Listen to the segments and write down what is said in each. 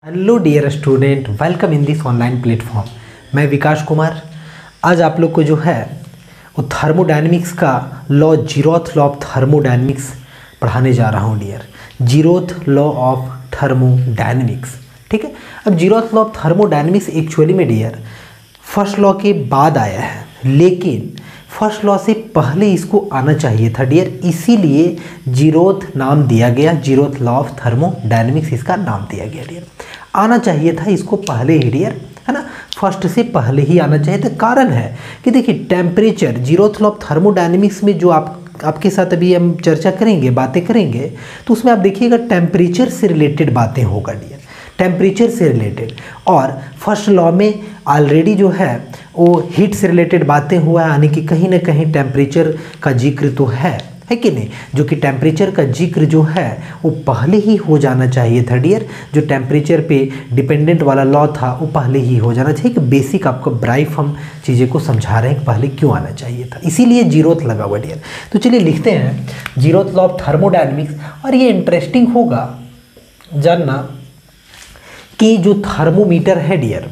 Hello dear student, welcome in this online platform. मैं विकास कुमार आज आप लोग को जो है वो थर्मोडायनेमिक्स का law, zeroth law of thermodynamics पढ़ाने जा रहा हूँ dear. Zeroth law of thermodynamics, ठीक है। अब zeroth law of thermodynamics actually में डियर फर्स्ट लॉ के बाद आया है, लेकिन फर्स्ट लॉ से पहले इसको आना चाहिए था डियर, इसीलिए जीरोथ नाम दिया गया। जीरोथ लॉ ऑफ थर्मोडायनेमिक्स इसका नाम दिया गया डियर। आना चाहिए था इसको पहले ही डियर, है ना, फर्स्ट से पहले ही आना चाहिए था। कारण है कि देखिए temperature, zeroth law of thermodynamics में जो आपके साथ अभी हम चर्चा करेंगे, बातें करेंगे, तो उसमें आप देखिएगा टेम्परेचर से रिलेटेड बातें होगा डियर, टेम्परेचर से रिलेटेड। और फर्स्ट लॉ में ऑलरेडी जो है वो हीट से रिलेटेड बातें हुआ है, यानी कि कहीं ना कहीं टेम्परेचर का जिक्र तो है कि नहीं, जो कि टेम्परेचर का जिक्र जो है वो पहले ही हो जाना चाहिए था डियर। जो टेम्परेचर पे डिपेंडेंट वाला लॉ था वो पहले ही हो जाना चाहिए। कि बेसिक आपको ब्राइफ हम चीज़ें को समझा रहे हैं कि पहले क्यों आना चाहिए था, इसीलिए जीरोथ लगा हुआ डियर। तो चलिए लिखते हैं जीरोथ लॉ ऑफ थर्मोडायनेमिक्स। और ये इंटरेस्टिंग होगा जानना कि जो थर्मोमीटर है डियर,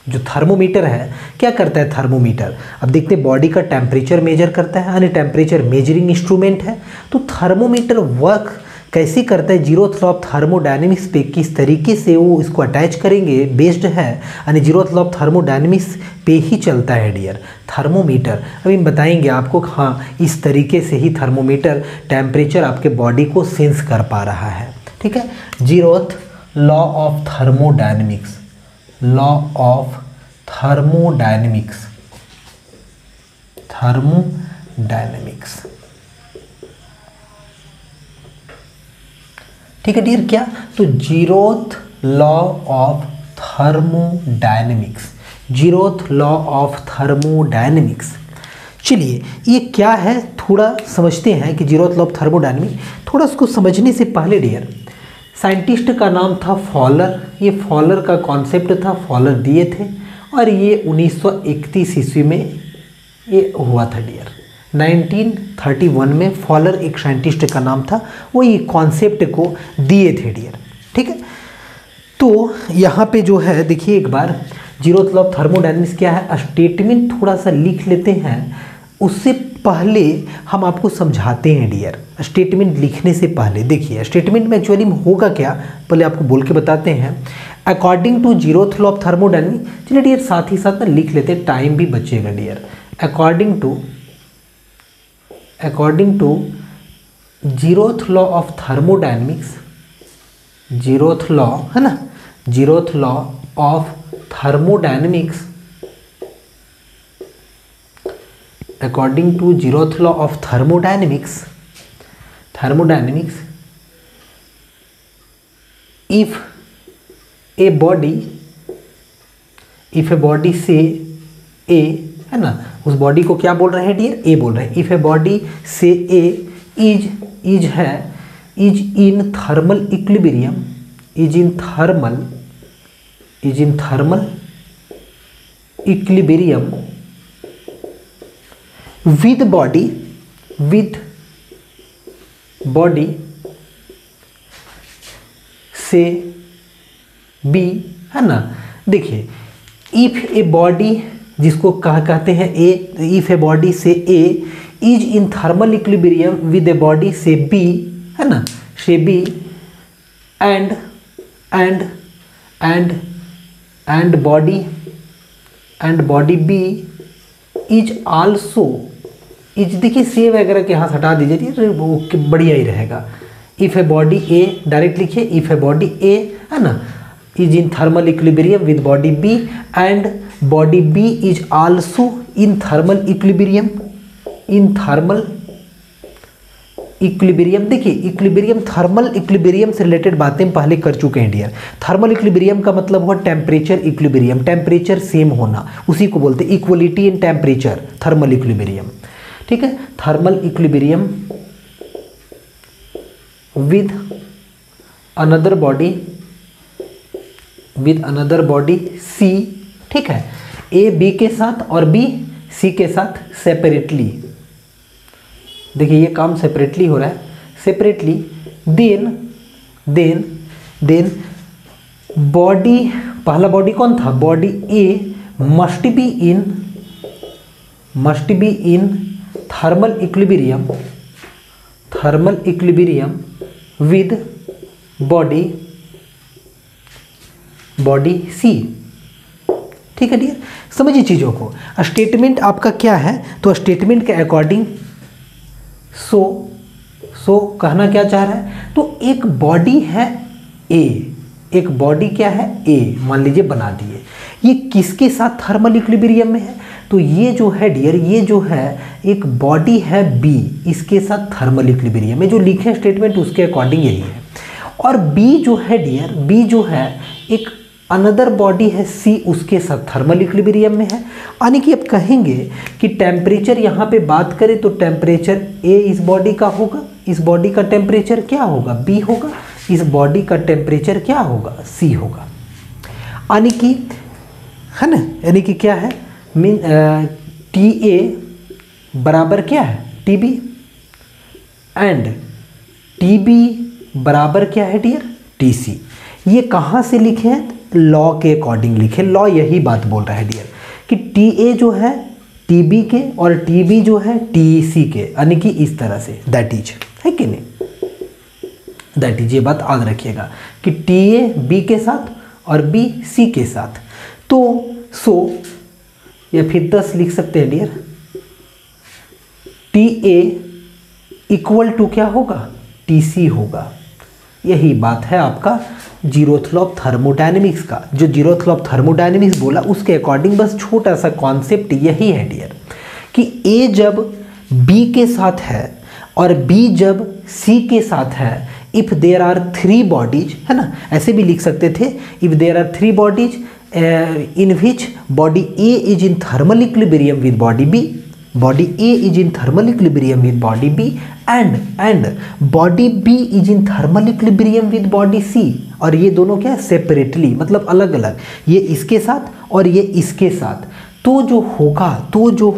जो थर्मोमीटर है क्या करता है थर्मोमीटर, अब देखते हैं बॉडी का टेम्परेचर मेजर करता है, यानी टेम्परेचर मेजरिंग इंस्ट्रूमेंट है। तो थर्मोमीटर वर्क कैसे करता है जीरोथ लॉ ऑफ थर्मोडायनेमिक्स पे, किस तरीके से वो इसको अटैच करेंगे बेस्ड है, यानी जीरोथ लॉ ऑफ थर्मोडायनेमिक्स पे ही चलता है डियर थर्मोमीटर। अभी हम बताएंगे आपको, हाँ इस तरीके से ही थर्मोमीटर टेम्परेचर आपके बॉडी को सेंस कर पा रहा है, ठीक है। Zeroth law of thermodynamics, law of thermodynamics, thermodynamics, ठीक है डियर। क्या तो zeroth law of thermodynamics, zeroth law of thermodynamics. चलिए ये क्या है थोड़ा समझते हैं कि जीरोथ लॉ ऑफ थर्मोडायनेमिक्स। थोड़ा उसको समझने से पहले डियर, साइंटिस्ट का नाम था फॉलर। ये फॉलर का कॉन्सेप्ट था, फॉलर दिए थे, और ये 1931 ईस्वी में ये हुआ था डियर। 1931 में फॉलर एक साइंटिस्ट का नाम था, वो ये कॉन्सेप्ट को दिए थे डियर, ठीक है। तो यहाँ पे जो है देखिए एक बार, जीरोथ लॉ ऑफ थर्मोडायनेमिक्स क्या है, स्टेटमेंट थोड़ा सा लिख लेते हैं, उससे पहले हम आपको समझाते हैं डियर। स्टेटमेंट लिखने से पहले देखिए स्टेटमेंट में एक्चुअली होगा क्या, पहले आपको बोल के बताते हैं। According to zeroth law of thermodynamics, चलिए डियर साथ ही साथ ना लिख लेते हैं, टाइम भी बचेगा dear. According to zeroth law of thermodynamics, zeroth law है ना, zeroth law of thermodynamics, according to zeroth law of thermodynamics, if a body से A है ना, उस बॉडी को क्या बोल रहे हैं डियर, A बोल रहे हैं। if a body से A is in thermal equilibrium, is in thermal equilibrium with body से B है ना। देखिए इफ ए बॉडी जिसको कहते हैं A, इफ ए बॉडी से A is in thermal equilibrium with a body से B है ना, से B and body B is also, is देखिए से वगैरह के हाथ हटा दीजिए, वो बढ़िया ही रहेगा। If a body a direct लिखिए, इफ ए बॉडी ए है ना is in thermal equilibrium with body B and body B is also in thermal equilibrium, in thermal equilibrium. देखिए इक्विलिब्रियम, थर्मल इक्विलिब्रियम से रिलेटेड बातें पहले कर चुके हैं डियर। थर्मल इक्विलिब्रियम का मतलब हुआ टेम्परेचर इक्विलिब्रियम, टेम्परेचर सेम होना, उसी को बोलते हैं equality in temperature, thermal equilibrium, ठीक है। Thermal equilibrium with another body C, ठीक है, ए बी के साथ और बी सी के साथ सेपरेटली। देखिए ये काम सेपरेटली हो रहा है, सेपरेटली देन बॉडी, पहला बॉडी कौन था, body A must be in thermal equilibrium with body C. ठीक है डियर, समझिए चीज़ों को। स्टेटमेंट आपका क्या है, तो स्टेटमेंट के अकॉर्डिंग सो कहना क्या चाह रहा है, तो एक बॉडी है ए, एक बॉडी क्या है ए, मान लीजिए बना दिए, ये किसके साथ थर्मल इक्विलिब्रियम में है, तो ये जो है डियर, ये जो है एक बॉडी है बी, इसके साथ थर्मल इक्विलिब्रियम में, जो लिखे स्टेटमेंट उसके अकॉर्डिंग यही है। और बी जो है डियर, बी जो है एक अनदर बॉडी है सी, उसके साथ थर्मल इक्विलिब्रियम में है। यानी कि अब कहेंगे कि टेम्परेचर यहाँ पे बात करें तो टेम्परेचर ए इस बॉडी का होगा, इस बॉडी का टेम्परेचर क्या होगा, बी होगा, इस बॉडी का टेम्परेचर क्या होगा, सी होगा। यानी कि है ना, यानी कि क्या है, मीन टी ए बराबर क्या है T B, and T B बराबर क्या है डियर, टी सी। ये कहाँ से लिखे हैं, लॉ के अकॉर्डिंग लिखे। लॉ यही बात बोल रहा है डियर कि टी ए जो है टी बी के और टी बी जो है टी सी के, यानी कि इस तरह से, दैट इज, है कि नहीं, दैट इज, ये बात याद रखिएगा कि टी ए बी के साथ और बी सी के साथ। तो सो या फिर 10 लिख सकते हैं dear, T A equal to क्या होगा, टी सी होगा। यही बात है आपका जीरोथ लॉ ऑफ थर्मोडायनेमिक्स का। जो जीरोथ लॉ ऑफ थर्मोडायनेमिक्स बोला उसके अकॉर्डिंग बस छोटा सा कॉन्सेप्ट यही है डियर कि ए जब बी के साथ है और बी जब सी के साथ है, इफ़ देयर आर 3 बॉडीज, है ना, ऐसे भी लिख सकते थे, if there are 3 bodies in which body A is in thermal equilibrium with body B, body A is in thermal equilibrium with body B, and body B is in thermal equilibrium with body C, और ये दोनों क्या है, separately, मतलब अलग अलग, ये इसके साथ और ये इसके साथ। तो जो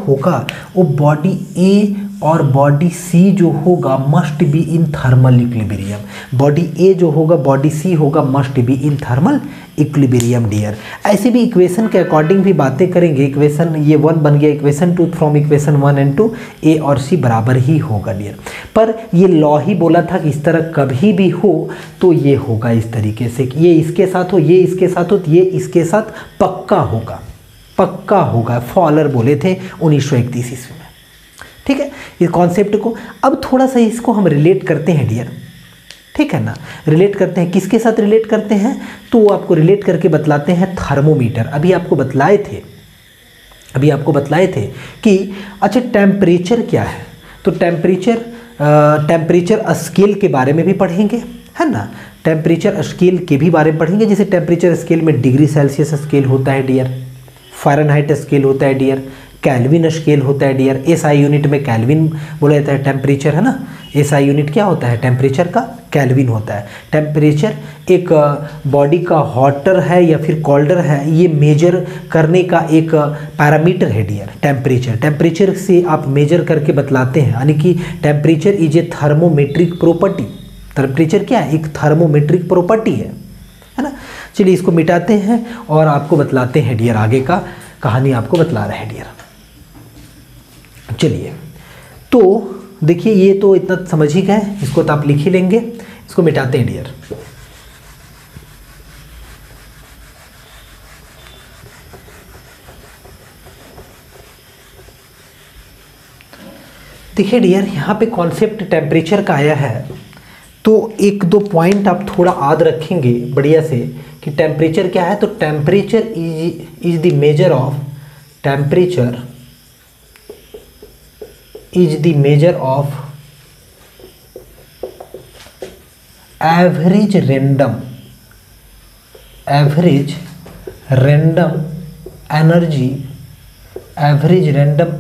होगा वो बॉडी ए और बॉडी सी जो होगा must be in thermal equilibrium. Body A जो होगा, बॉडी सी होगा, must be in thermal equilibrium dear. ऐसे भी इक्वेशन के अकॉर्डिंग भी बातें करेंगे। इक्वेशन ये 1 बन गया, इक्वेशन 2 फ्रॉम इक्वेशन 1 एंड 2 ए और सी बराबर ही होगा डियर। पर ये लॉ ही बोला था कि इस तरह कभी भी हो तो ये होगा इस तरीके से कि ये इसके साथ हो, ये इसके साथ हो, तो ये इसके साथ पक्का होगा। फॉलर बोले थे 1931 ईस्वी में। ठीक है, इस कॉन्सेप्ट को अब थोड़ा सा इसको हम रिलेट करते हैं डियर, ठीक है ना, रिलेट करते हैं। किसके साथ रिलेट करते हैं, तो आपको रिलेट करके बतलाते हैं थर्मोमीटर। अभी आपको बतलाए थे कि अच्छा टेम्परेचर क्या है, तो टेम्परेचर स्केल के बारे में भी पढ़ेंगे, है ना, टेम्परेचर स्केल के भी बारे में पढ़ेंगे। जैसे टेम्परेचर स्केल में डिग्री सेल्सियस स्केल होता है डियर, फ़ारेनहाइट स्केल होता है डियर, कैल्विन स्केल होता है डियर। एसआई यूनिट में कैल्विन बोला जाता है टेम्परेचर, है ना, एसआई यूनिट क्या होता है, टेम्परेचर का कैल्विन होता है। टेम्परेचर एक बॉडी का हॉटर है या फिर कोल्डर है, ये मेजर करने का एक पैरामीटर है डियर। टेम्परेचर से आप मेजर करके बतलाते हैं, यानी कि temperature is a thermometric property. Temperature क्या है, एक थर्मोमेट्रिक प्रॉपर्टी है ना। चलिए इसको मिटाते हैं और आपको बतलाते हैं डियर, आगे का कहानी आपको बतला रहे हैं डियर। चलिए तो देखिए, ये तो इतना समझ ही गए, इसको तो आप लिख ही लेंगे। इसको मिटाते हैं डियर। देखिए डियर, यहाँ पे कॉन्सेप्ट टेम्परेचर का आया है, तो 1-2 पॉइंट आप थोड़ा याद रखेंगे बढ़िया से कि टेम्परेचर क्या है। तो temperature is the measure of average random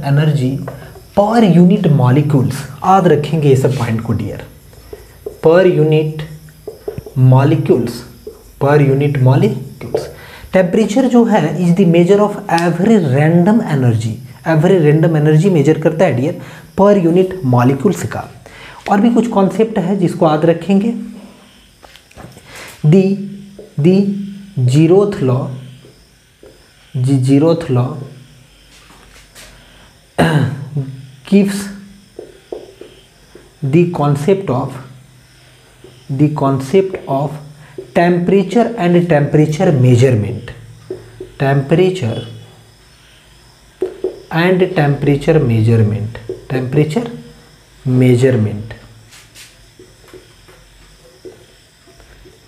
energy per unit molecules. याद रखेंगे ये सब पॉइंट को dear, per unit molecules. Temperature जो है is the measure of average random energy measure करता है डियर पर यूनिट मॉलिक्यूल्स का। और भी कुछ कॉन्सेप्ट है जिसको याद रखेंगे। The zeroth law gives the concept of temperature and temperature measurement.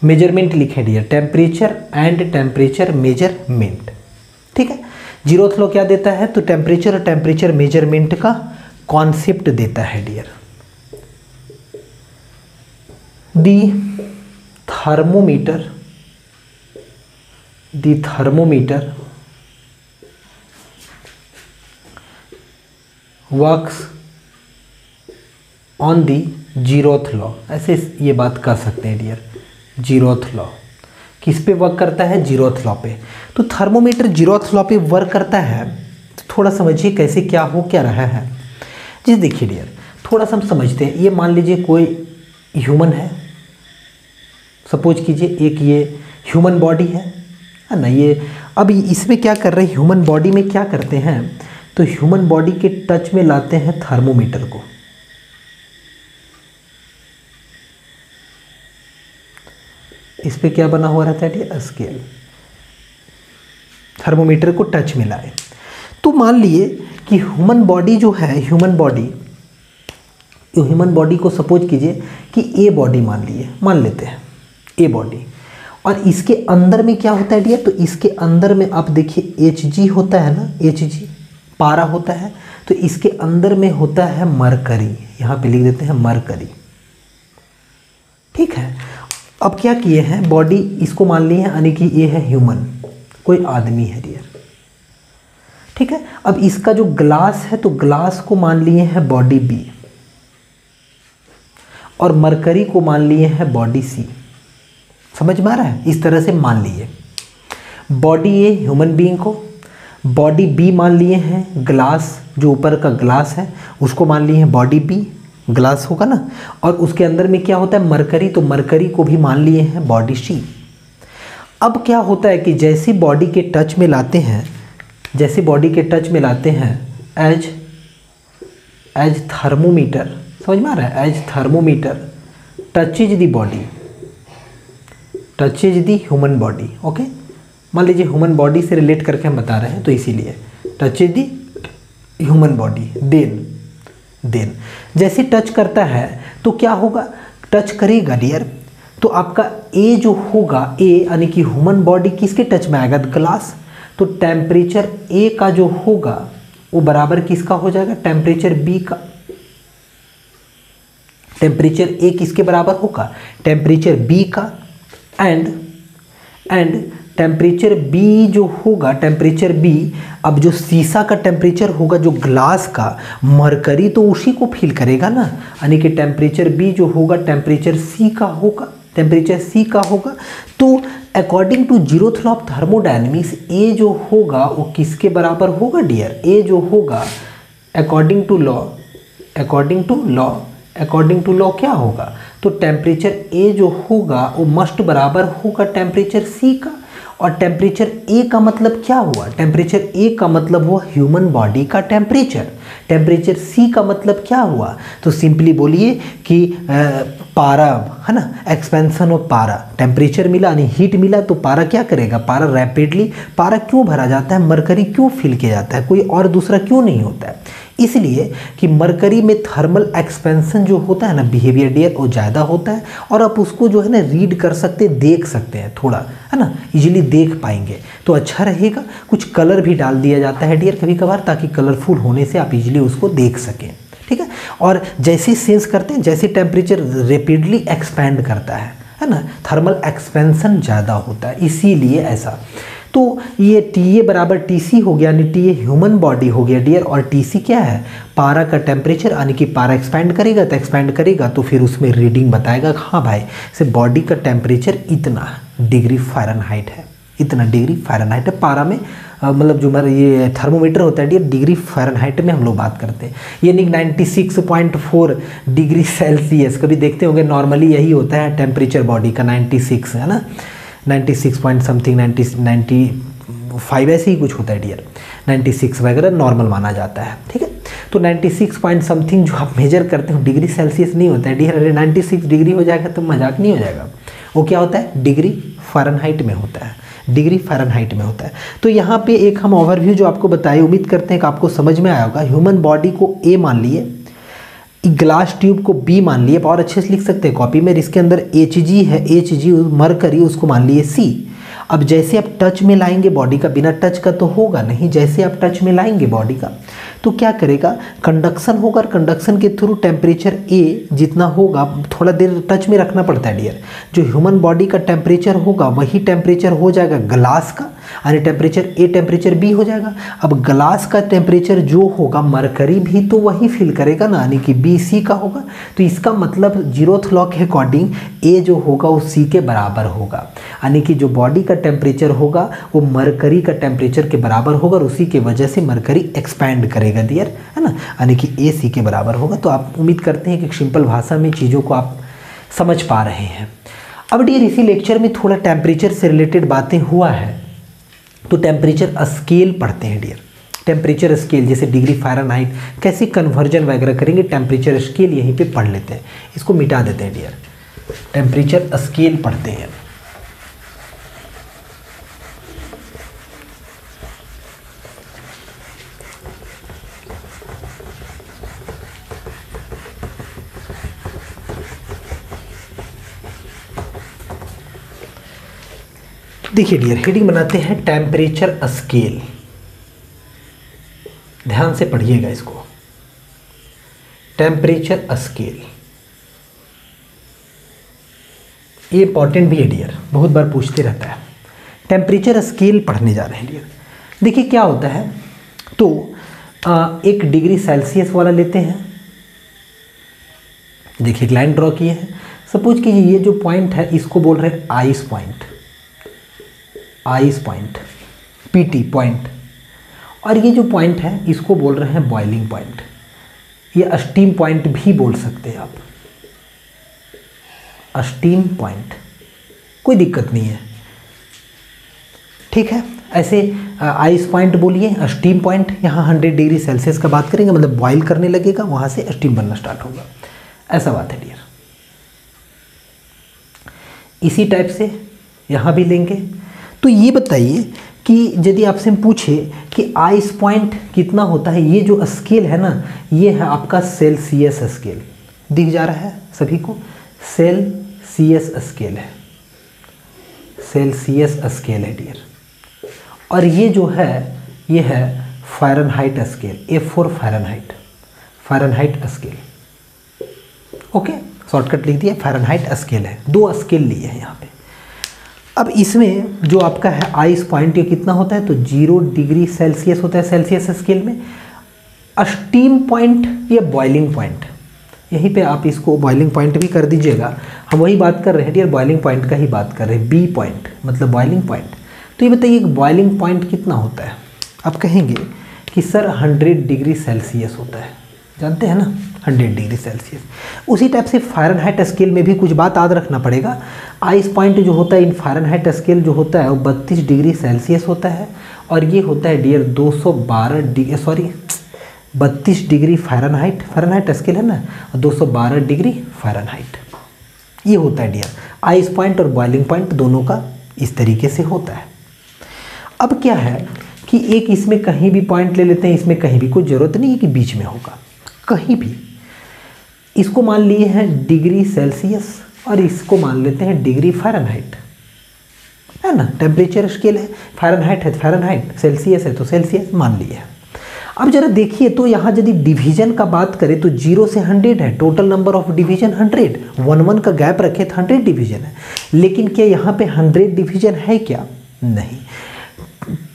Measurement लिखे dear, temperature and temperature measurement. ठीक है, जीरोथ लॉ क्या देता है? तो टेम्परेचर और टेम्परेचर मेजरमेंट का कॉन्सेप्ट देता है dear. The thermometer works on the zeroth law. ऐसे ये बात कर सकते हैं डियर, जीरोथ लॉ किस पे वर्क करता है? जीरोथ लॉ पे। तो थर्मोमीटर जीरोथ लॉ पे वर्क करता है, तो थोड़ा समझिए कैसे क्या हो क्या रहा है। जी देखिए डियर, थोड़ा सा हम समझते हैं। ये मान लीजिए कोई ह्यूमन है, सपोज कीजिए एक ये ह्यूमन बॉडी है ना। ये अब इसमें क्या कर रहे हैं, ह्यूमन बॉडी में क्या करते हैं? तो ह्यूमन बॉडी के टच में लाते हैं थर्मोमीटर को। इस पे क्या बना हुआ रहता है डियर? स्केल। थर्मोमीटर को टच में लाए तो मान लिए कि ह्यूमन बॉडी जो है, ह्यूमन बॉडी को सपोज कीजिए कि ए बॉडी मान लेते हैं ए बॉडी, और इसके अंदर में क्या होता है डियर? तो इसके अंदर में आप देखिए Hg होता है ना, Hg पारा होता है। तो इसके अंदर में होता है मरकरी, यहाँ पे लिख देते हैं मरकरी। ठीक है, अब क्या किए हैं, बॉडी इसको मान लिए हैं, यानी कि ये है ह्यूमन, कोई आदमी है डियर। ठीक है, अब इसका जो ग्लास है, तो ग्लास को मान लिए हैं बॉडी बी, और मरकरी को मान लिए हैं बॉडी सी। समझ में आ रहा है? इस तरह से मान लिए बॉडी ए ह्यूमन बीइंग को, बॉडी बी मान लिए हैं ग्लास, जो ऊपर का ग्लास है उसको मान लिए हैं बॉडी बी, ग्लास होगा ना, और उसके अंदर में क्या होता है? मरकरी, तो मरकरी को भी मान लिए हैं बॉडी सी। अब क्या होता है कि जैसे बॉडी के टच में लाते हैं, एज थर्मोमीटर, समझ में आ रहा है? एज थर्मोमीटर टचेज दी ह्यूमन बॉडी। ओके, मान लीजिए ह्यूमन बॉडी से रिलेट करके हम बता रहे हैं, तो इसीलिए टचेज दी ह्यूमन बॉडी। देन जैसे टच करता है तो क्या होगा? टच करेगा डियर, तो आपका ए जो होगा, ए यानी कि ह्यूमन बॉडी किसके टच में आएगा? ग्लास। तो टेम्परेचर ए का जो होगा वो बराबर किसका हो जाएगा? टेम्परेचर बी का। टेम्परेचर ए किसके बराबर होगा? टेम्परेचर बी का। एंड टेम्परेचर बी जो होगा, टेम्परेचर बी, अब जो शीशा का टेम्परेचर होगा, जो ग्लास का, मरकरी तो उसी को फील करेगा ना, यानी कि टेम्परेचर बी जो होगा टेम्परेचर सी का होगा। तो according to zeroth law of thermodynamics A जो होगा वो किसके बराबर होगा डियर? ए जो होगा अकॉर्डिंग टू लॉ क्या होगा? तो टेम्परेचर ए जो होगा वो मस्ट बराबर होगा टेम्परेचर सी का। और टेम्परेचर ए का मतलब क्या हुआ? टेम्परेचर ए का मतलब हुआ ह्यूमन बॉडी का टेम्परेचर। टेम्परेचर सी का मतलब क्या हुआ? तो सिंपली बोलिए कि पारा है ना, एक्सपेंशन ऑफ पारा। टेम्परेचर मिला यानी हीट मिला, तो पारा क्या करेगा? पारा रैपिडली, पारा क्यों भरा जाता है? मरकरी क्यों फिल किया जाता है? कोई और दूसरा क्यों नहीं होता है? इसलिए कि मरकरी में थर्मल एक्सपेंशन जो होता है ना बिहेवियर डियर, वो ज़्यादा होता है, और आप उसको जो है ना रीड कर सकते, देख सकते हैं, थोड़ा है ना इजीली देख पाएंगे तो अच्छा रहेगा। कुछ कलर भी डाल दिया जाता है डियर कभी कभार, ताकि कलरफुल होने से आप इजीली उसको देख सकें। ठीक है, और जैसे सेंस करते हैं, जैसे टेम्परेचर रैपिडली एक्सपैंड करता है ना, थर्मल एक्सपेंशन ज़्यादा होता है, इसीलिए ऐसा। तो ये टी ए बराबर टी सी हो गया, यानी टी ए ह्यूमन बॉडी हो गया डियर, और टी सी क्या है? पारा का टेम्परेचर, यानी कि पारा एक्सपैंड करेगा तो फिर उसमें रीडिंग बताएगा, हाँ भाई से बॉडी का टेम्परेचर इतना डिग्री फ़ारेनहाइट है, इतना डिग्री फ़ारेनहाइट है। पारा में मतलब जो हमारा ये थर्मोमीटर होता है डियर, डिग्री फ़ारेनहाइट में हम लोग बात करते हैं, यानी 96.4 डिग्री सेल्सियस। कभी देखते होंगे नॉर्मली यही होता है टेम्परेचर बॉडी का 96, है ना, 96 पॉइंट समथिंग, 95 ऐसे ही कुछ होता है डियर, 96 वगैरह नॉर्मल माना जाता है, ठीक है। तो 96 पॉइंट समथिंग जो आप मेजर करते हो डिग्री सेल्सियस नहीं होता है डियर, अरे 96 डिग्री हो जाएगा तो मजाक नहीं हो जाएगा। वो क्या होता है, डिग्री फ़ारेनहाइट में होता है, डिग्री फ़ारेनहाइट में होता है। तो यहाँ पे एक हम ओवरव्यू जो आपको बताए, उम्मीद करते हैं कि आपको समझ में आया होगा। ह्यूमन बॉडी को ए मान लिए, ग्लास ट्यूब को बी मान लिए, और अच्छे से लिख सकते हैं कॉपी में, इसके अंदर Hg है, Hg मरकरी, उसको मान लिए C। अब जैसे आप टच में लाएंगे बॉडी का, बिना टच का तो होगा नहीं, जैसे आप टच में लाएंगे बॉडी का तो क्या करेगा, कंडक्शन होगा, और कंडक्शन के थ्रू टेम्परेचर ए जितना होगा, थोड़ा देर टच में रखना पड़ता है डियर, जो ह्यूमन बॉडी का टेम्परेचर होगा वही टेम्परेचर हो जाएगा ग्लास का, यानी टेम्परेचर ए टेम्परेचर बी हो जाएगा। अब ग्लास का टेम्परेचर जो होगा मरकरी भी तो वही फील करेगा ना, यानी कि बी सी का होगा। तो इसका मतलब जीरोथ लॉ के अकॉर्डिंग ए जो होगा वो सी के बराबर होगा, यानी कि जो बॉडी का टेम्परेचर होगा वो मरकरी का टेम्परेचर के बराबर होगा, और उसी के वजह से मरकरी एक्सपैंड करेगा डियर, है ना, यानी कि ए सी के बराबर होगा। तो आप उम्मीद करते हैं कि सिंपल भाषा में चीज़ों को आप समझ पा रहे हैं। अब डियर इसी लेक्चर में थोड़ा टेम्परेचर से रिलेटेड बातें हुआ है, तो टेम्परेचर स्केल पढ़ते हैं डियर। टेम्परेचर स्केल जैसे डिग्री फ़ारेनहाइट, कैसे कन्वर्जन वगैरह करेंगे, टेम्परेचर स्केल यहीं पे पढ़ लेते हैं, इसको मिटा देते हैं डियर। टेम्परेचर स्केल पढ़ते हैं। देखिए डियर, हेडिंग बनाते हैं टेम्परेचर स्केल, ध्यान से पढ़िएगा इसको। टेम्परेचर स्केल ये इंपॉर्टेंट भी है डियर, बहुत बार पूछते रहता है। टेम्परेचर स्केल पढ़ने जा रहे हैं डियर। देखिए क्या होता है, तो 1 डिग्री सेल्सियस वाला लेते हैं। देखिए एक लाइन ड्रॉ किए हैं, सपोज कीजिए ये जो पॉइंट है इसको बोल रहे हैं ice point, ice point, PT point, और ये जो पॉइंट है इसको बोल रहे हैं बॉइलिंग पॉइंट, ये स्टीम पॉइंट भी बोल सकते हैं आप, स्टीम पॉइंट, कोई दिक्कत नहीं है, ठीक है। ऐसे आइस पॉइंट बोलिए, स्टीम पॉइंट, यहाँ 100 डिग्री सेल्सियस का बात करेंगे, मतलब बॉयल करने लगेगा, वहाँ से स्टीम बनना स्टार्ट होगा, ऐसा बात है डियर। इसी टाइप से यहाँ भी लेंगे। तो ये बताइए कि यदि आपसे हम पूछे कि आइस पॉइंट कितना होता है, ये जो स्केल है ना, ये है आपका सेल्सियस स्केल, दिख जा रहा है सभी को, सेल्सियस स्केल है, सेल्सियस स्केल है डियर। और ये जो है ये है Fahrenheit scale, F4 Fahrenheit, Fahrenheit scale, okay, shortcut लिख दिया, फ़ारेनहाइट स्केल है, 2 स्केल लिए हैं यहाँ पे। अब इसमें जो आपका है आइस पॉइंट ये कितना होता है, तो 0 डिग्री सेल्सियस होता है सेल्सियस स्केल में। स्टीम पॉइंट या बॉइलिंग पॉइंट, यहीं पे आप इसको बॉइलिंग पॉइंट भी कर दीजिएगा, हम वही बात कर रहे हैं डियर, बॉइलिंग पॉइंट का ही बात कर रहे हैं, बी पॉइंट मतलब बॉइलिंग पॉइंट। तो ये बताइए बॉइलिंग पॉइंट कितना होता है, आप कहेंगे कि सर 100 डिग्री सेल्सियस होता है, जानते हैं ना 100 डिग्री सेल्सियस। उसी टाइप से फ़ारेनहाइट स्केल में भी कुछ बात याद रखना पड़ेगा। आइस पॉइंट जो होता है इन फ़ारेनहाइट स्केल जो होता है वो 32 डिग्री सेल्सियस होता है, और ये होता है dear 32 degree Fahrenheit, Fahrenheit scale है ना, 212 डिग्री फ़ारेनहाइट ये होता है डियर। आइस पॉइंट और बॉइलिंग पॉइंट दोनों का इस तरीके से होता है। अब क्या है कि एक इसमें कहीं भी पॉइंट ले लेते हैं, इसमें कहीं भी, कोई ज़रूरत नहीं है कि बीच में होगा, कहीं भी। इसको मान लिए हैं डिग्री सेल्सियस और इसको मान लेते हैं डिग्री फ़ारेनहाइट, है ना, टेम्परेचर स्केल है, फ़ारेनहाइट है फ़ारेनहाइट, सेल्सियस है तो सेल्सियस मान लिए हैं। अब जरा देखिए तो यहाँ यदि डिवीजन का बात करें तो 0 से 100 है, टोटल नंबर ऑफ डिवीजन 100, 1 का गैप रखे तो 100 डिवीजन है, लेकिन क्या यहाँ पे 100 डिवीजन है क्या, नहीं।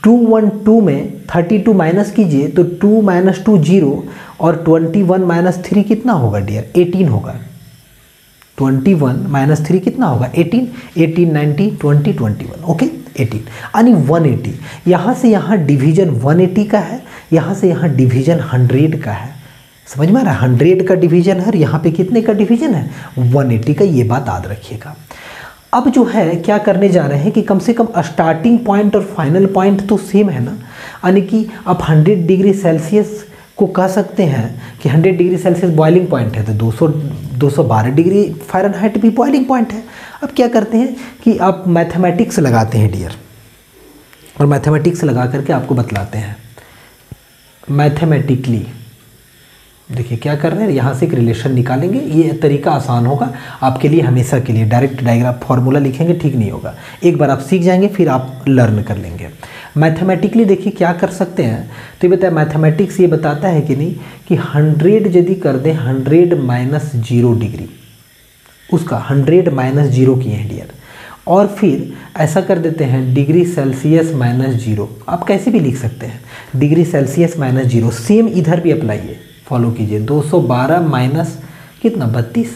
212 में 32 माइनस कीजिए तो 2 - 2 0, और 21 - 3 कितना होगा डियर, 18 होगा। 21 - 3 कितना होगा, 18, 18 90 20 21, ओके 18, यानी 180। यहाँ से यहाँ डिवीजन 180 का है, यहाँ से यहाँ डिवीजन 100 का है, समझ में आ रहा है, 100 का डिवीजन है, यहाँ पे कितने का डिवीजन है, 180 का, ये बात याद रखिएगा। अब जो है क्या करने जा रहे हैं कि कम से कम स्टार्टिंग पॉइंट और फाइनल पॉइंट तो सेम है ना, यानी कि आप 100 डिग्री सेल्सियस को कह सकते हैं कि 100 डिग्री सेल्सियस बॉइलिंग पॉइंट है, तो 212 डिग्री फ़ारेनहाइट भी बॉइलिंग पॉइंट है। अब क्या करते हैं कि आप मैथमेटिक्स लगाते हैं डियर, और मैथमेटिक्स लगा करके आपको बतलाते हैं मैथमेटिकली। देखिए क्या कर रहे हैं, यहाँ से एक रिलेशन निकालेंगे, ये तरीका आसान होगा आपके लिए हमेशा के लिए। डायरेक्ट डायग्राम फार्मूला लिखेंगे ठीक नहीं होगा, एक बार आप सीख जाएंगे फिर आप लर्न कर लेंगे। मैथमेटिकली देखिए क्या कर सकते हैं, तो ये बताया मैथमेटिक्स ये बताता है कि नहीं कि 100 यदि कर दें 100 माइनस 0 डिग्री, उसका 100 माइनस 0 किए हैं डियर, और फिर ऐसा कर देते हैं डिग्री सेल्सियस माइनस 0। आप कैसे भी लिख सकते हैं डिग्री सेल्सियस माइनस 0, सेम इधर भी अप्लाई फॉलो कीजिए। 212 माइनस कितना 32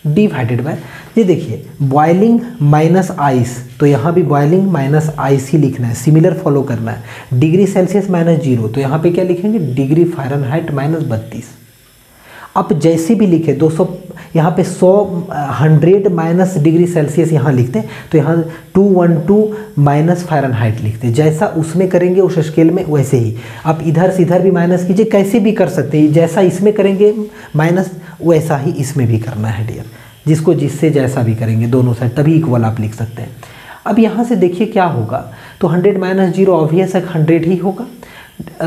डिवाइडेड बाय, ये देखिए बॉइलिंग माइनस आइस, तो यहाँ भी बॉइलिंग माइनस आइस ही लिखना है, सिमिलर फॉलो करना है। डिग्री सेल्सियस माइनस 0, तो यहाँ पे क्या लिखेंगे डिग्री फ़ारेनहाइट माइनस 32। आप जैसे भी लिखे 200, यहाँ पे 100 माइनस डिग्री सेल्सियस यहाँ लिखते हैं, तो यहाँ 212 माइनस फ़ारेनहाइट लिखते हैं। जैसा उसमें करेंगे उस स्केल में वैसे ही आप इधर से इधर भी माइनस कीजिए, कैसे भी कर सकते हैं। जैसा इसमें करेंगे माइनस वैसा ही इसमें भी करना है डियर, जिसको जिससे जैसा भी करेंगे दोनों साइड तभी इक्वल आप लिख सकते हैं। अब यहाँ से देखिए क्या होगा, तो 100 माइनस 0 ऑब्वियस है 100 ही होगा,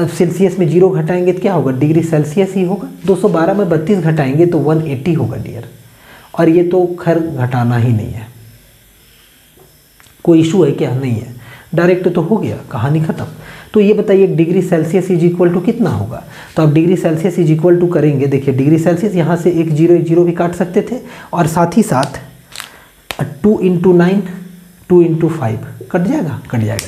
सेल्सियस में 0 घटाएंगे तो क्या होगा डिग्री सेल्सियस ही होगा। 212 में 32 घटाएंगे तो 180 होगा डियर, और ये तो खैर घटाना ही नहीं है, कोई इशू है क्या, नहीं है, डायरेक्ट तो हो गया, कहानी ख़त्म। तो ये बताइए degree Celsius is equal to कितना होगा, तो आप degree Celsius is equal to करेंगे, देखिए डिग्री सेल्सियस यहाँ से एक जीरो भी काट सकते थे, और साथ ही साथ 2 × 9 2 × 5 कट जाएगा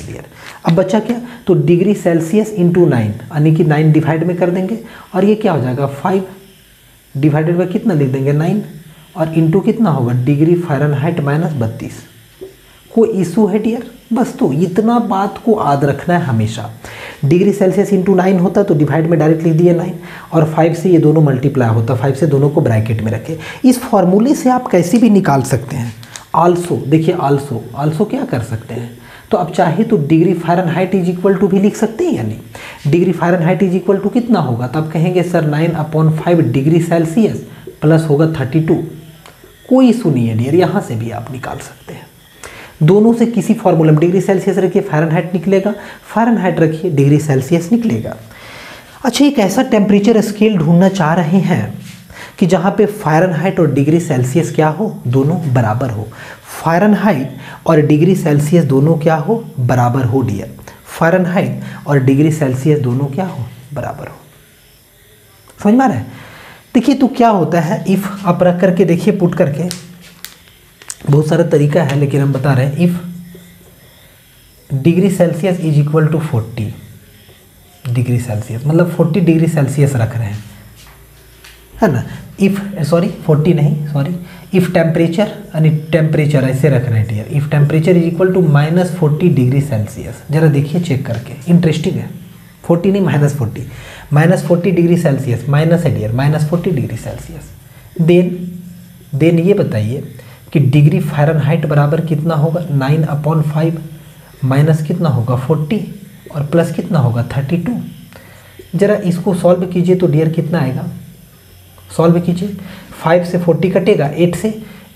डियर। अब बचा क्या, तो डिग्री सेल्सियस इंटू 9, यानी कि 9 डिवाइड में कर देंगे, और ये क्या हो जाएगा 5 डिवाइडेड बाय कितना लिख देंगे 9, और इंटू कितना होगा डिग्री फ़ारेनहाइट माइनस 32। कोई इशू है डियर, बस तो इतना बात को याद रखना है हमेशा। डिग्री सेल्सियस इंटू 9 होता तो डिवाइड में डायरेक्ट लिख दिए 9, और 5 से ये दोनों मल्टीप्लाई होता, 5 से दोनों को ब्रैकेट में रखें। इस फॉर्मूले से आप कैसे भी निकाल सकते हैं। आल्सो देखिए, आल्सो क्या कर सकते हैं, तो आप चाहे तो degree Fahrenheit is equal to भी लिख सकते हैं, यानी degree Fahrenheit is equal to कितना होगा, तो आप कहेंगे सर 9/5 डिग्री सेल्सियस प्लस होगा 32। कोई इशू नहीं है डियर, यहाँ से भी आप निकाल सकते हैं। दोनों से किसी फॉर्मूला में डिग्री सेल्सियस रखिए फ़ारेनहाइट निकलेगा, फ़ारेनहाइट रखिए डिग्री सेल्सियस निकलेगा। अच्छा, एक ऐसा टेम्परेचर स्केल ढूंढना चाह रहे हैं कि जहाँ पे फ़ारेनहाइट और डिग्री सेल्सियस क्या हो, दोनों बराबर हो। फ़ारेनहाइट और डिग्री सेल्सियस दोनों क्या हो, बराबर हो डियर। फ़ारेनहाइट और डिग्री सेल्सियस दोनों क्या हो, बराबर हो। समझ में आ रहा है। देखिए तो क्या होता है, इफ़ आप रख करके देखिए, पुट करके, बहुत सारा तरीका है लेकिन हम बता रहे हैं। If degree Celsius is equal to 40 degree Celsius, मतलब 40 डिग्री सेल्सियस रख रहे हैं, है ना। इफ़ 40 नहीं, इफ़ टेम्परेचर, यानी टेम्परेचर ऐसे रख रहे हैं dear. If temperature is equal to -40 degree Celsius, जरा देखिए चेक करके, इंटरेस्टिंग है। 40 नहीं, -40 डिग्री सेल्सियस, माइनस है डियर, -40 डिग्री सेल्सियस। देन ये बताइए कि डिग्री फ़ारेनहाइट बराबर कितना होगा, 9/5 माइनस कितना होगा 40, और प्लस कितना होगा 32। ज़रा इसको सॉल्व कीजिए तो डियर कितना आएगा, सॉल्व कीजिए। 5 से 40 कटेगा, 8 से,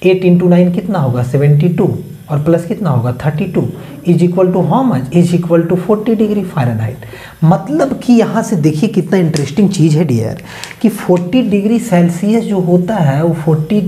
8 × 9 कितना होगा 72, और प्लस कितना होगा 32 is equal to how much, is equal to 40 degree Fahrenheit. मतलब कि यहाँ से देखिए कितना इंटरेस्टिंग चीज़ है डियर, कि 40 डिग्री सेल्सियस जो होता है वो -40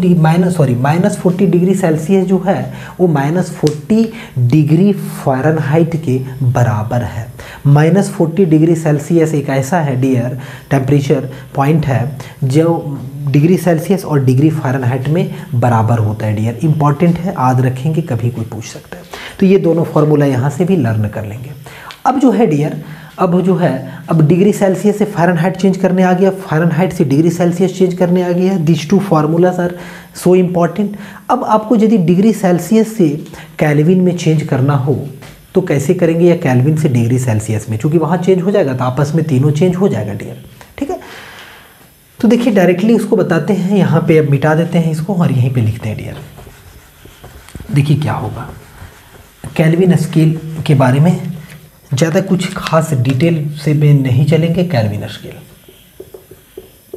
डिग्री सेल्सियस जो है वो -40 डिग्री फ़ारेनहाइट के बराबर है। -40 डिग्री सेल्सियस एक ऐसा है डियर टेम्परेचर पॉइंट है जो डिग्री सेल्सियस और डिग्री फ़ारेनहाइट में बराबर होता है डियर। इंपॉर्टेंट है, याद रखेंगे, कभी कोई पूछ सकता है। तो ये दोनों फार्मूला यहाँ से भी लर्न कर लेंगे। अब जो है डियर, अब डिग्री सेल्सियस से फ़ारेनहाइट चेंज करने आ गया, फ़ारेनहाइट से डिग्री सेल्सियस चेंज करने आ गया। This two formulas are so important. अब आपको यदि डिग्री सेल्सियस से केल्विन में चेंज करना हो तो कैसे करेंगे, या केल्विन से डिग्री सेल्सियस में, चूँकि वहाँ चेंज हो जाएगा तो आपस में तीनों चेंज हो जाएगा डियर, ठीक है। तो देखिए डायरेक्टली उसको बताते हैं, यहाँ पे अब मिटा देते हैं इसको और यहीं पे लिखते हैं डियर। देखिए क्या होगा, केल्विन स्केल के बारे में ज़्यादा कुछ खास डिटेल से में नहीं चलेंगे। केल्विन स्केल,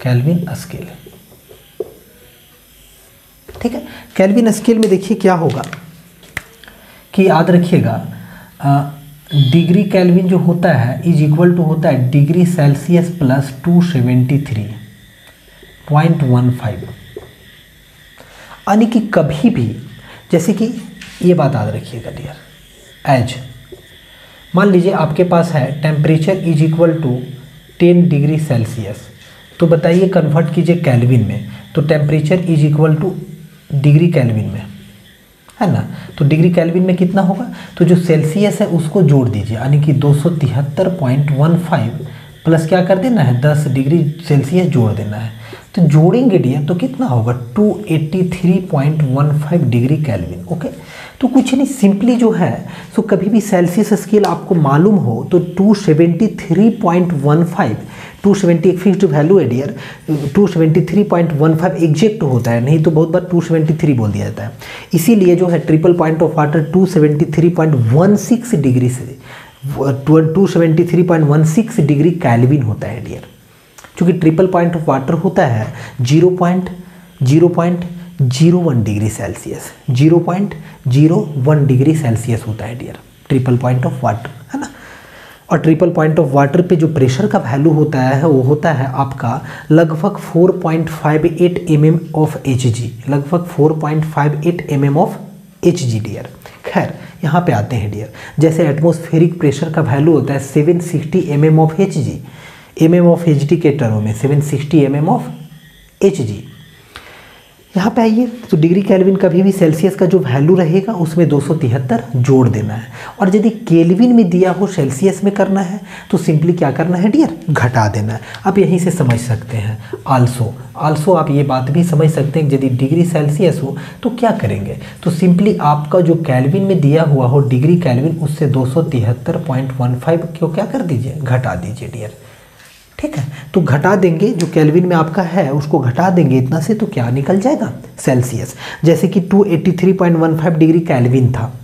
केल्विन स्केल, ठीक है। केल्विन स्केल में देखिए क्या होगा कि याद रखिएगा, डिग्री केल्विन जो होता है इज इक्वल टू होता है डिग्री सेल्सियस प्लस 273.15। यानी कि कभी भी, जैसे कि ये बात याद रखिएगा डियर, एज मान लीजिए आपके पास है temperature is equal to 10 degree Celsius, तो बताइए कन्वर्ट कीजिए केल्विन में, तो temperature is equal to degree Kelvin में, है ना। तो डिग्री केल्विन में कितना होगा, तो जो सेल्सियस है उसको जोड़ दीजिए, यानी कि 273.15 प्लस क्या कर देना है 10 डिग्री सेल्सियस जोड़ देना है। तो जोड़ेंगे डियर तो कितना होगा 283.15 डिग्री केल्विन। ओके, तो कुछ नहीं, सिंपली जो है सो कभी भी सेल्सियस स्केल आपको मालूम हो तो 273.15, 270 एक फिक्स्ड वैल्यू है डियर, 273.15 एग्जैक्ट होता है, नहीं तो बहुत बार 273 बोल दिया जाता है। इसीलिए जो है triple point of water 273.16 degree से 273.16 डिग्री केल्विन होता है डियर। क्योंकि ट्रिपल पॉइंट ऑफ वाटर होता है 0.01 डिग्री सेल्सियस, 0.01 डिग्री सेल्सियस होता है dear triple point of water, है ना। और ट्रिपल पॉइंट ऑफ वाटर पे जो प्रेशर का वैल्यू होता है वो होता है आपका लगभग 4.58 mm ऑफ Hg, लगभग 4.58 mm ऑफ Hg डियर। खैर यहाँ पे आते हैं डियर, जैसे एटमॉस्फेरिक प्रेशर का वैल्यू होता है 760 mm of Hg, mm of Hg के टर्म में 760 mm ऑफ Hg। यहाँ पे आइए, तो डिग्री केल्विन कभी भी सेल्सियस का जो वैल्यू रहेगा उसमें 273 जोड़ देना है, और यदि केल्विन में दिया हो सेल्सियस में करना है तो सिंपली क्या करना है डियर, घटा देना है। आप यहीं से समझ सकते हैं। आल्सो आप ये बात भी समझ सकते हैं कि यदि डिग्री सेल्सियस हो तो क्या करेंगे, तो सिंपली आपका जो केल्विन में दिया हुआ हो डिग्री केल्विन उससे 273.15 को क्या कर दीजिए, घटा दीजिए डियर, ठीक है। तो घटा देंगे, जो केल्विन में आपका है उसको घटा देंगे इतना से, तो क्या निकल जाएगा सेल्सियस। जैसे कि 283.15 डिग्री केल्विन था,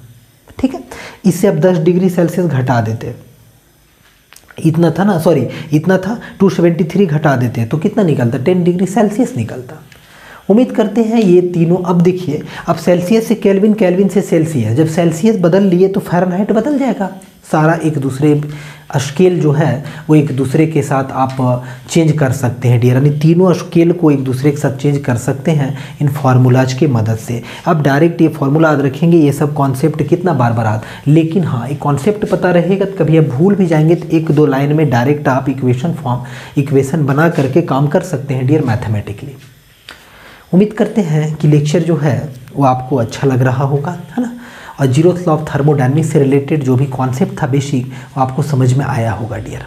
ठीक है, इससे अब 10 डिग्री सेल्सियस घटा देते, इतना था ना, सॉरी इतना था 273 घटा देते तो कितना निकलता, 10 डिग्री सेल्सियस निकलता। उम्मीद करते हैं ये तीनों, अब देखिए अब सेल्सियस से केल्विन, केल्विन से सेल्सियस, जब सेल्सियस बदल लिए तो फ़ारेनहाइट बदल जाएगा, सारा एक दूसरे स्केल जो है वो एक दूसरे के साथ आप चेंज कर सकते हैं डियर, यानी तीनों स्केल को एक दूसरे के साथ चेंज कर सकते हैं इन फार्मूलाज की मदद से। अब डायरेक्ट ये फार्मूला याद रखेंगे, ये सब कॉन्सेप्ट कितना बार बार आता, लेकिन हाँ एक कॉन्सेप्ट पता रहेगा तो कभी आप भूल भी जाएंगे तो एक दो लाइन में डायरेक्ट आप इक्वेशन बना करके काम कर सकते हैं डियर मैथमेटिकली। उम्मीद करते हैं कि लेक्चर जो है वो आपको अच्छा लग रहा होगा, है ना, और जीरोथ लॉ ऑफ थर्मोडायनेमिक्स से रिलेटेड जो भी कॉन्सेप्ट था बेसिक वो आपको समझ में आया होगा डियर।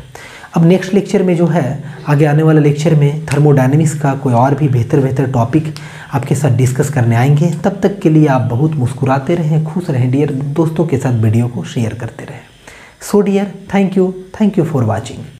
अब नेक्स्ट लेक्चर में जो है, आगे आने वाला लेक्चर में थर्मोडायनेमिक्स का कोई और भी बेहतर टॉपिक आपके साथ डिस्कस करने आएंगे। तब तक के लिए आप बहुत मुस्कुराते रहें, खुश रहें डियर, दोस्तों के साथ वीडियो को शेयर करते रहें। So dear, thank you for watching.